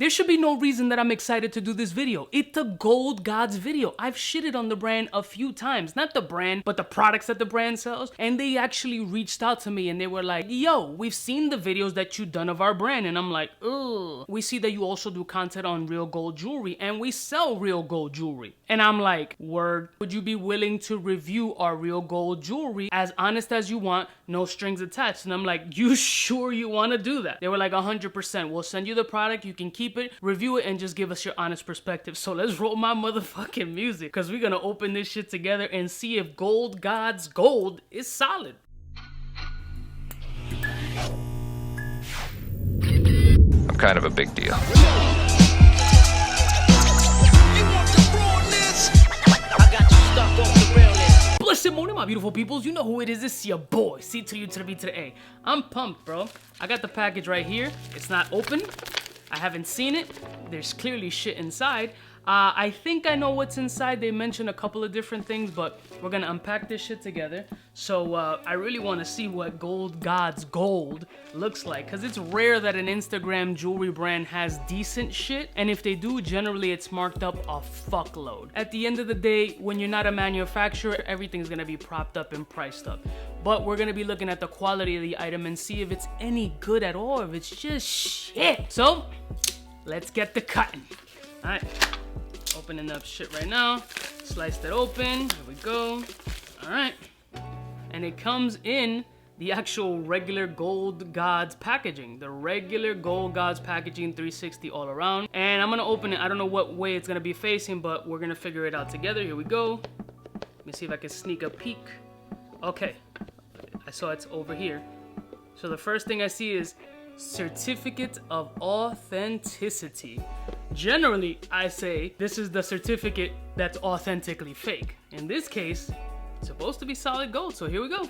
There should be no reason that I'm excited to do this video. It's a Gold Gods video. I've shitted on the brand a few times. Not the brand, but the products that the brand sells. And they actually reached out to me and they were like, yo, we've seen the videos that you've done of our brand. And I'm like, ugh. We see that you also do content on real gold jewelry and we sell real gold jewelry. And I'm like, word, would you be willing to review our real gold jewelry as honest as you want, no strings attached? And I'm like, you sure you want to do that? They were like 100%. We'll send you the product, you can keep it, review it, and just give us your honest perspective. So let's roll my motherfucking music, because we're gonna open this shit together and see if Gold Gods gold is solid. I'm kind of a big deal. Blessed morning, my beautiful peoples. You know who it is. It's your boy, C to the U to the B to the A. I'm pumped, bro. I got the package right here. It's not open. I haven't seen it. There's clearly shit inside. I think I know what's inside. They mentioned a couple of different things, but we're gonna unpack this shit together. So I really want to see what Gold Gods gold looks like, because it's rare that an Instagram jewelry brand has decent shit, and if they do, generally it's marked up a fuckload. At the end of the day, when you're not a manufacturer, everything's gonna be propped up and priced up. But we're gonna be looking at the quality of the item and see if it's any good at all, if it's just shit. So let's get the cutting. All right. Opening up shit right now. Sliced it open. Here we go. All right. And it comes in the actual regular Gold Gods packaging. The regular Gold Gods packaging, 360 all around. And I'm gonna open it. I don't know what way it's gonna be facing, but we're gonna figure it out together. Here we go. Let me see if I can sneak a peek. Okay. I saw it's over here. So the first thing I see is Certificate of Authenticity. Generally, I say this is the certificate that's authentically fake. In this case, it's supposed to be solid gold, so here we go.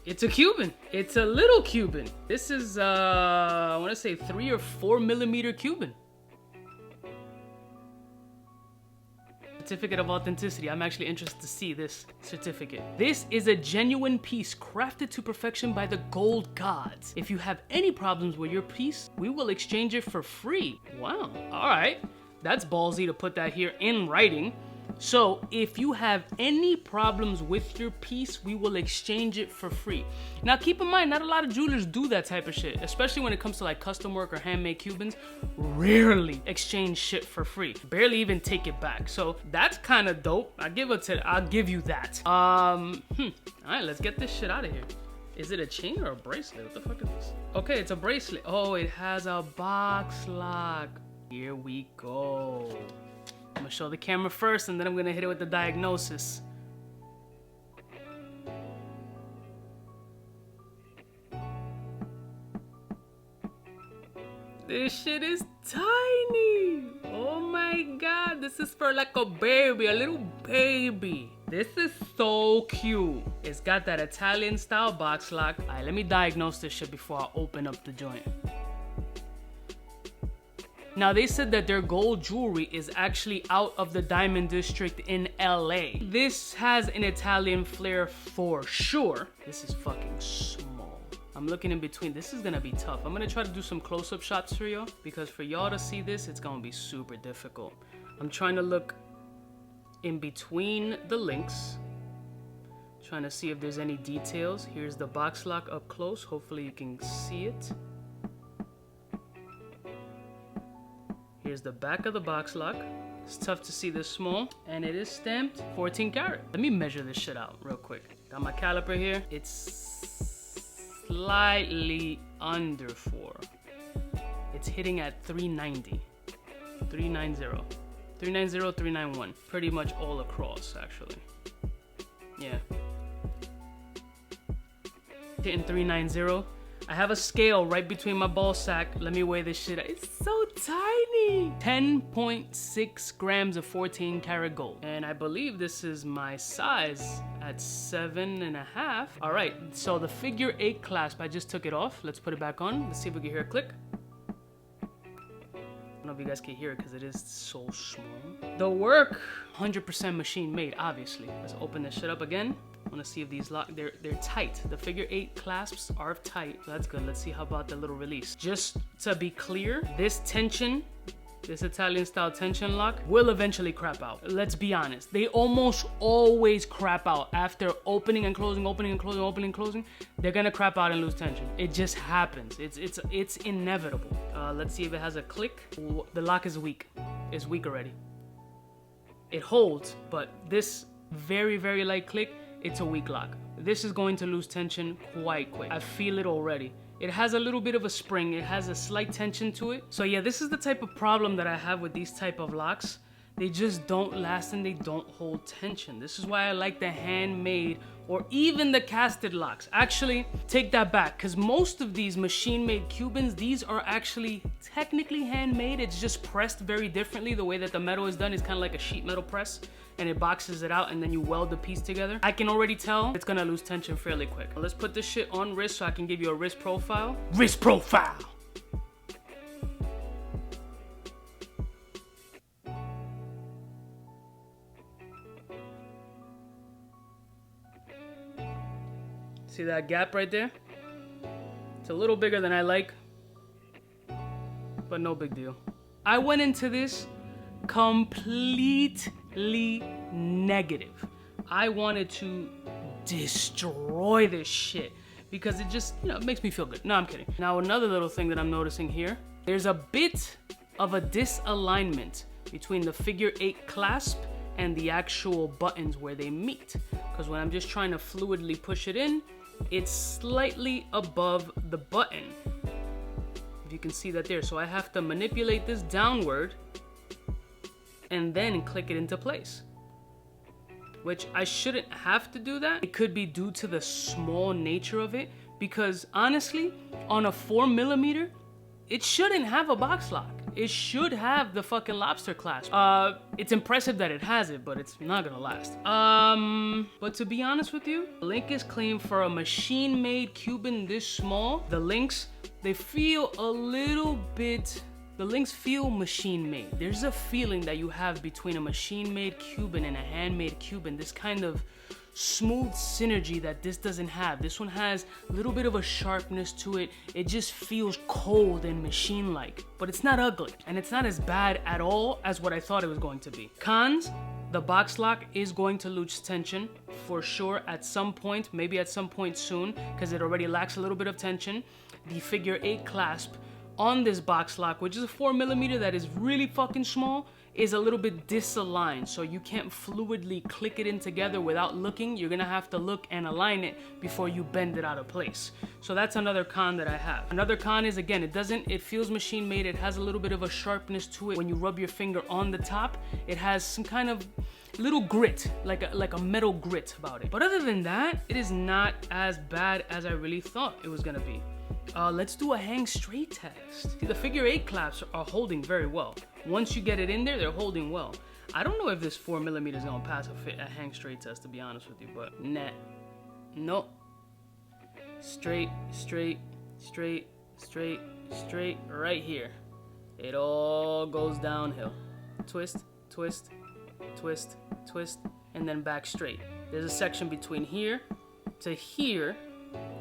It's a Cuban. It's a little Cuban. This is, I want to say 3 or 4 millimeter Cuban. Certificate of Authenticity. I'm actually interested to see this certificate. This is a genuine piece crafted to perfection by the Gold Gods. If you have any problems with your piece, we will exchange it for free. Wow. All right. That's ballsy to put that here in writing. So if you have any problems with your piece, we will exchange it for free. Now keep in mind, not a lot of jewelers do that type of shit, especially when it comes to like custom work or handmade Cubans. Rarely exchange shit for free. Barely even take it back. So that's kind of dope. I'll give you that. All right, let's get this shit out of here. Is it a chain or a bracelet? What the fuck is this? Okay, it's a bracelet. Oh, it has a box lock. Here we go. I'm gonna show the camera first and then I'm gonna hit it with the diagnosis. This shit is tiny. Oh my god, this is for like a baby, a little baby. This is so cute. It's got that Italian style box lock. All right, let me diagnose this shit before I open up the joint. Now, they said that their gold jewelry is actually out of the Diamond District in LA. This has an Italian flair for sure. This is fucking small. I'm looking in between. This is gonna be tough. I'm gonna try to do some close-up shots for y'all, because for y'all to see this, it's gonna be super difficult. I'm trying to look in between the links, trying to see if there's any details. Here's the box lock up close. Hopefully you can see it. Here's the back of the box lock. It's tough to see this small, and it is stamped 14 karat. Let me measure this shit out real quick. Got my caliper here. It's slightly under 4. It's hitting at 390. 390. 390, 391. Pretty much all across, actually. Yeah. Hitting 390. I have a scale right between my ball sack. Let me weigh this shit out. It's so tiny. 10.6 grams of 14 karat gold. And I believe this is my size at 7.5. All right, so the figure 8 clasp, I just took it off. Let's put it back on. Let's see if we can hear a click. don't know if you guys can hear it because it is so small. The work, 100% machine made, obviously. Let's open this shit up again. I want to see if these lock, they're tight. The figure 8 clasps are tight, so that's good. Let's see how about the little release. Just to be clear, this tension, this Italian style tension lock will eventually crap out. Let's be honest. They almost always crap out after opening and closing, opening and closing, opening and closing. They're gonna crap out and lose tension. It just happens. It's inevitable. Let's see if it has a click. The lock is weak. It's weak already. It holds, but this very, very light click, it's a weak lock. This is going to lose tension quite quick. I feel it already. It has a little bit of a spring. It has a slight tension to it. So yeah, this is the type of problem that I have with these type of locks. They just don't last and they don't hold tension. This is why I like the handmade or even the casted locks. Actually, take that back, because most of these machine-made Cubans, these are actually technically handmade. It's just pressed very differently. The way that the metal is done is kind of like a sheet metal press, and it boxes it out and then you weld the piece together. I can already tell it's gonna lose tension fairly quick. Let's put this shit on wrist so I can give you a wrist profile. Wrist profile! See that gap right there? It's a little bigger than I like, but no big deal. I went into this completely negative. I wanted to destroy this shit because it just, it makes me feel good. No, I'm kidding. Now, another little thing that I'm noticing here, there's a bit of a disalignment between the figure 8 clasp and the actual buttons where they meet. Because when I'm just trying to fluidly push it in, it's slightly above the button. If you can see that there. So I have to manipulate this downward and then click it into place. Which I shouldn't have to do that. It could be due to the small nature of it, because honestly, on a 4mm, it shouldn't have a box lock. It should have the fucking lobster clasp. It's impressive that it has it, but it's not gonna last. But to be honest with you, the link is clean for a machine-made Cuban this small. The links, they feel a little bit, the links feel machine-made. There's a feeling that you have between a machine-made Cuban and a handmade Cuban, this kind of smooth synergy that this doesn't have. This one has a little bit of a sharpness to it. It just feels cold and machine-like, but it's not ugly, and it's not as bad at all as what I thought it was going to be. Cons, the box lock is going to lose tension for sure at some point, maybe at some point soon, because it already lacks a little bit of tension. The figure 8 clasp on this box lock, which is a 4mm that is really fucking small, is a little bit disaligned, so you can't fluidly click it in together without looking. You're gonna have to look and align it before you bend it out of place. So that's another con that I have. Another con is, again, it feels machine made. It has a little bit of a sharpness to it. When you rub your finger on the top, it has some kind of little grit, like a metal grit about it. But other than that, it is not as bad as I really thought it was gonna be. Let's do a hang straight test. See, the figure 8 clasps are holding very well. Once you get it in there, they're holding well. I don't know if this 4mm is gonna pass a hang straight test, to be honest with you, but nah. Nope. Straight, straight, straight, straight, straight, right here. It all goes downhill. Twist, twist, twist, twist, and then back straight. There's a section between here to here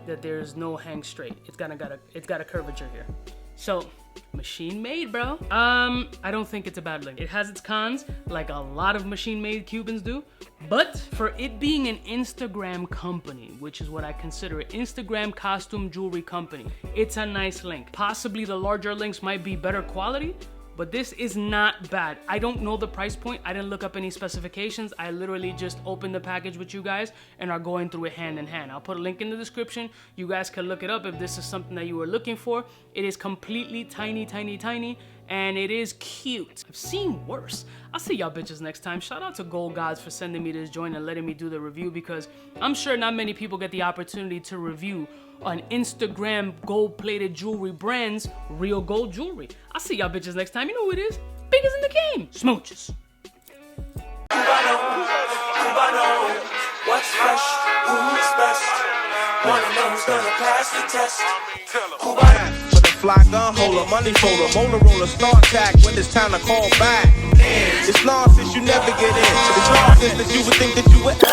that there's no hang straight. It's got a curvature here. So, machine made, bro. I don't think it's a bad link. It has its cons, like a lot of machine made Cubans do, but for it being an Instagram company, which is what I consider it, Instagram costume jewelry company, it's a nice link. Possibly the larger links might be better quality, but this is not bad. I don't know the price point. I didn't look up any specifications. I literally just opened the package with you guys and are going through it hand in hand. I'll put a link in the description. You guys can look it up if this is something that you were looking for. It is completely tiny, tiny, tiny, and it is cute. I've seen worse. I'll see y'all bitches next time. Shout out to Gold Gods for sending me this joint and letting me do the review, because I'm sure not many people get the opportunity to review on Instagram gold-plated jewelry brands, real gold jewelry. I'll see y'all bitches next time. You know who it is. Biggest in the game. Smooches. Cubaknow, what's fresh? Who's best? Wanna know who's gonna pass the test? Cubaknow. fly gun holder, money folder, Motorola, start tack when it's time to call back. It's nonsense you never get in. It's nonsense that you would think that you would